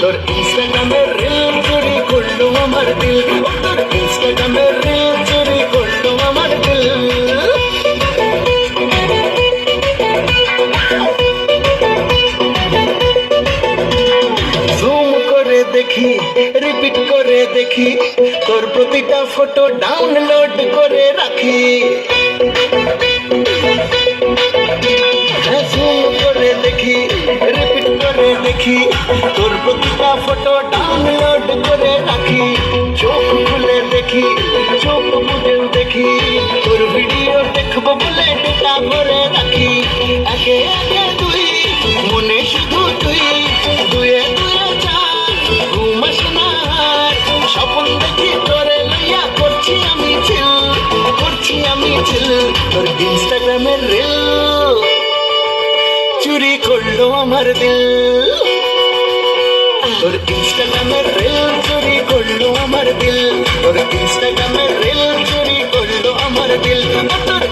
তোর ইনস্টাগ্রামের রিল চুরি করলো আমার দিল, তোর ইনস্টাগ্রামের রিল চুরি করলো আমার দিল। জুম করে দেখি, রিপিট করে দেখি, তোর প্রতিটা ফটো ডাউনলোড করে রাখি। জুম করে দেখি, রিপিট করে দেখি, তোর প্রতিটা ফটো ডাউনলোড করে রাখি। চোখ খুলে দেখি, চোখ বুঝেও দেখি, তোর ভিডিও দেখবো বলে ডেটা ভরে রাখি। একে একে দুই, মনে শুধু তুই, দুয়ে দুয়ে চার, ঘুম আসে না আর। স্বপ্ন দেখি তোরে লইয়া করছি আমি চিল, করছি আমি চিল। তোর ইনস্টাগ্রামের রিল চুরি করলো আমার দিল, তোর ইনস্টাগ্রামের রিল চুরি করলো আমার দিল, তোর ইনস্টাগ্রামের রিল চুরি করলো আমার দিল, তোর